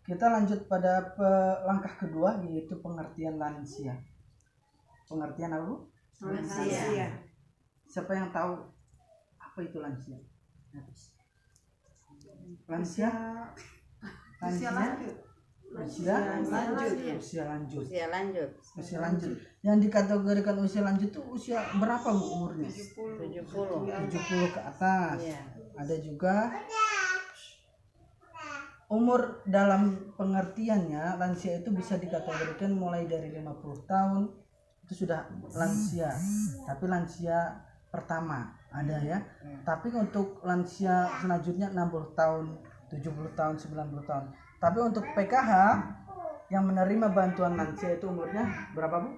Kita lanjut pada langkah kedua, yaitu pengertian lansia. Pengertian apa, Bu? Lansia. Siapa yang tahu apa itu lansia? Lansia? Usia lanjut. Usia lanjut. Yang dikategorikan usia lanjut itu usia berapa, Bu, umurnya? 70 ke atas. Iya. Ada juga umur dalam pengertiannya lansia itu bisa dikategorikan mulai dari 50 tahun itu sudah lansia. Tapi lansia pertama ada ya. Tapi untuk lansia selanjutnya 60 tahun, 70 tahun, 90 tahun. Tapi untuk PKH yang menerima bantuan lansia itu umurnya berapa, Bu?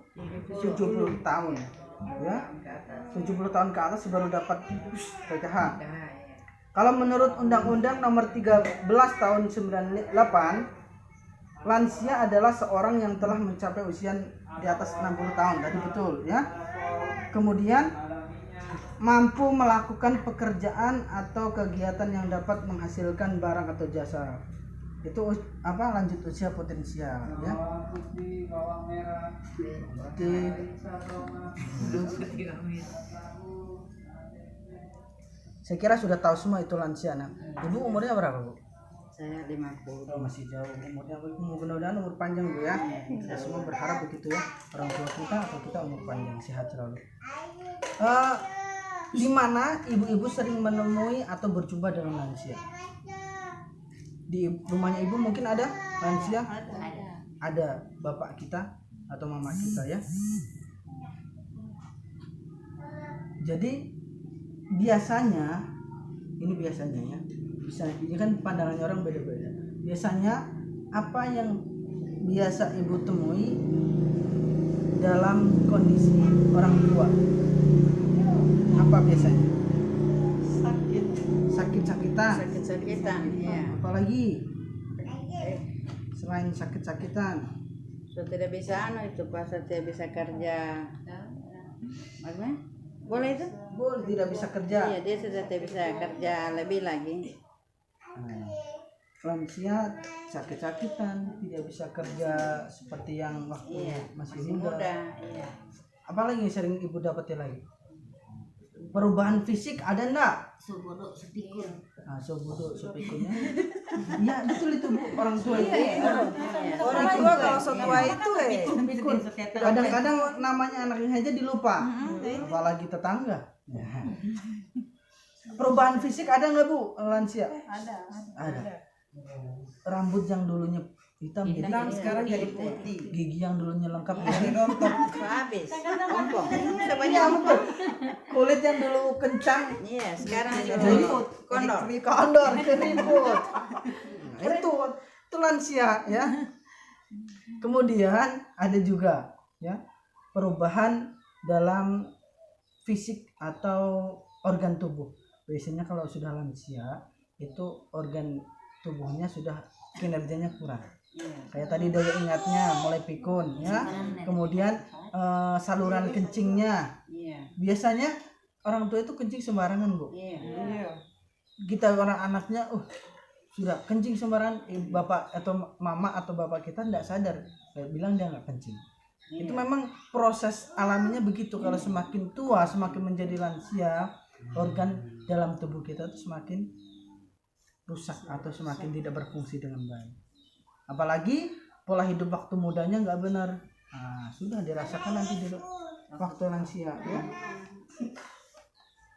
70 tahun. Ya. 70 tahun ke atas baru dapat PKH. Kalau menurut Undang-Undang Nomor 13 Tahun 98, lansia adalah seorang yang telah mencapai usia di atas 60 tahun. Tadi betul ya. Kemudian mampu melakukan pekerjaan atau kegiatan yang dapat menghasilkan barang atau jasa. Itu lanjut usia potensial ya. Saya kira sudah tahu semua itu lansia. Nah, Ibu umurnya berapa, Bu? Saya 50. Oh, masih jauh umurnya. Mudah-mudahan umur panjang, Bu ya. Kita semua berharap begitu ya. Orang tua kita atau kita umur panjang, sehat selalu. Di mana ibu-ibu sering menemui atau berjumpa dengan lansia? Di rumahnya Ibu mungkin ada lansia? Ada bapak kita atau mama kita ya. Jadi biasanya ya, bisa ini kan pandangannya orang beda-beda. Biasanya apa yang biasa Ibu temui dalam kondisi orang tua? Apa biasanya? Sakit-sakitan, ya. Apalagi selain sakit-sakitan? So tidak bisa itu pas tidak bisa kerja. Bagaimana? Boleh itu? Boleh, tidak bisa kerja. Iya, dia sudah tidak bisa kerja lebih lagi. Lansia sakit-sakitan, tidak bisa kerja seperti yang waktu masih muda. Iya. Apalagi yang sering Ibu dapati lagi? Perubahan fisik ada enggak? Sobodo sepikul. Nah, sepikulnya. Iya, betul itu, Bu. Orang tua itu. Orang tua kalau setua itu Pikul. Kadang-kadang namanya anaknya aja dilupa. Apalagi tetangga. Perubahan fisik ada nggak, Bu, lansia? Ada. Rambut yang dulunya hitam sekarang jadi putih. Gigi yang dulunya lengkap Jadi rontok. Habis. Ompong. Iya, betul. Kulit yang dulu kencang Iya, sekarang jadi keriput. Kondor, keriput. Nah, itu lansia ya. Kemudian ada juga ya perubahan dalam fisik atau organ tubuh. Biasanya kalau sudah lansia itu organ tubuhnya sudah kinerjanya kurang. Kayak tadi daya ingatnya mulai pikun ya. Kemudian saluran kencingnya. Biasanya orang tua itu kencing sembarangan, Bu. Kita orang anaknya sudah kencing sembarangan, bapak atau mama atau bapak kita tidak sadar, bilang dia nggak kencing. Itu memang proses alaminya begitu. Kalau semakin tua, semakin menjadi lansia, organ dalam tubuh kita itu semakin rusak atau semakin tidak berfungsi dengan baik. Apalagi pola hidup waktu mudanya nggak benar. Nah, sudah dirasakan nanti di waktu lansia ya.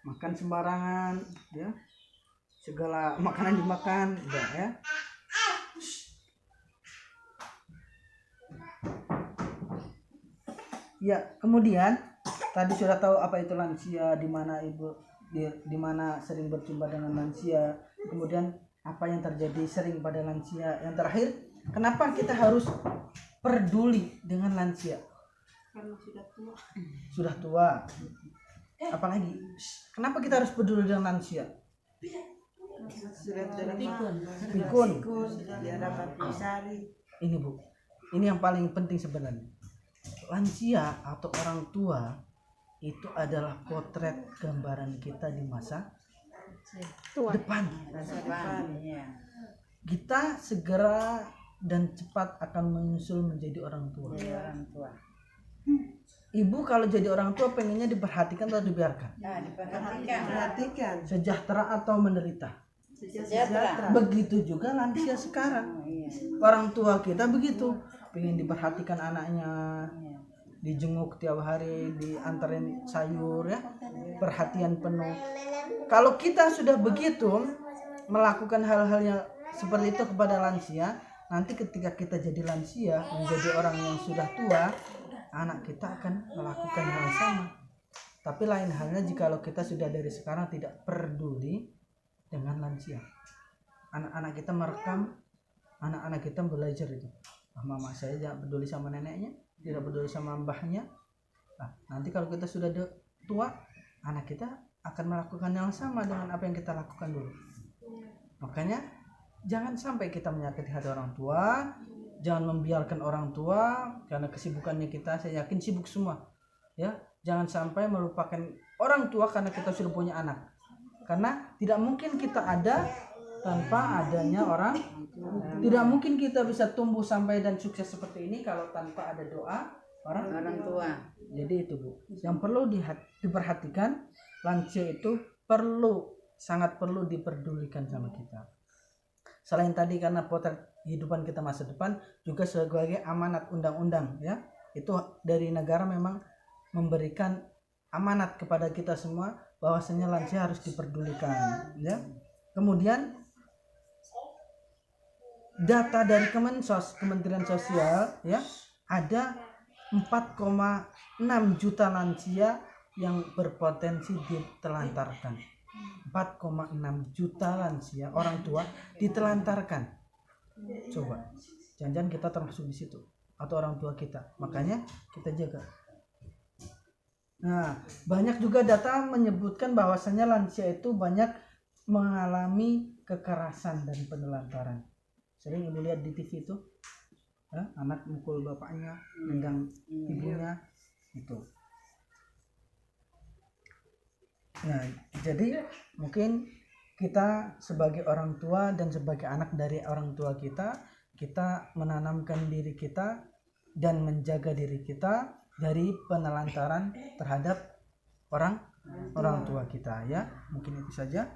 Makan sembarangan ya. Segala makanan dimakan udah ya. Ya, kemudian tadi sudah tahu apa itu lansia, di mana Ibu di mana sering berjumpa dengan lansia. Kemudian apa yang terjadi sering pada lansia. Yang terakhir, kenapa kita harus peduli dengan lansia? Karena Sudah tua. Apalagi, kenapa kita harus peduli dengan lansia? Pikun. Dia dapat disari. Ini, Bu, ini yang paling penting sebenarnya. Lansia atau orang tua itu adalah potret gambaran kita di masa depan. Iya. Kita segera dan cepat akan menyusul menjadi orang tua. Jadi orang tua. Ibu kalau jadi orang tua pengennya diperhatikan atau dibiarkan? Nah, diperhatikan. Perhatikan. Sejahtera atau menderita? Sejahtera. Begitu juga lansia sekarang. Oh, iya. Orang tua kita begitu, pengen diperhatikan anaknya, Iya. dijenguk tiap hari, diantarin sayur ya, perhatian penuh. Kalau kita sudah begitu melakukan hal-hal yang seperti itu kepada lansia, nanti ketika kita jadi lansia, menjadi orang yang sudah tua, anak kita akan melakukan hal yang sama. Tapi lain halnya jikalau kita sudah dari sekarang tidak peduli dengan lansia. Anak-anak kita merekam, anak-anak kita belajar itu. Mama saya jangan peduli sama neneknya, tidak peduli sama mbahnya. Nah, nanti kalau kita sudah tua, anak kita akan melakukan yang sama dengan apa yang kita lakukan dulu. Makanya jangan sampai kita menyakiti hati orang tua, jangan membiarkan orang tua karena kesibukannya kita, saya yakin sibuk semua. Ya, jangan sampai melupakan orang tua karena kita sudah punya anak. Karena tidak mungkin kita ada tanpa adanya orang. Tidak mungkin kita bisa tumbuh sampai dan sukses seperti ini kalau tanpa ada doa orang tua. Jadi itu Bu, yang perlu diperhatikan, lansia itu sangat perlu diperdulikan sama kita. Selain tadi karena potret kehidupan kita masa depan, juga sebagai amanat undang-undang ya. Itu dari negara memang memberikan amanat kepada kita semua bahwasanya lansia harus diperdulikan ya. Kemudian data dari Kementerian Sosial ya, ada 4,6 juta lansia yang berpotensi ditelantarkan. 4,6 juta lansia orang tua ditelantarkan. Coba, jangan-jangan kita termasuk di situ atau orang tua kita. Makanya kita jaga. Nah, banyak juga data menyebutkan bahwasanya lansia itu banyak mengalami kekerasan dan penelantaran. Sering ibu lihat di TV itu, anak mukul bapaknya, nendang ibunya, itu. Nah, jadi mungkin kita sebagai orang tua dan sebagai anak dari orang tua kita menanamkan diri kita dan menjaga diri kita dari penelantaran terhadap orang tua kita ya. Mungkin itu saja.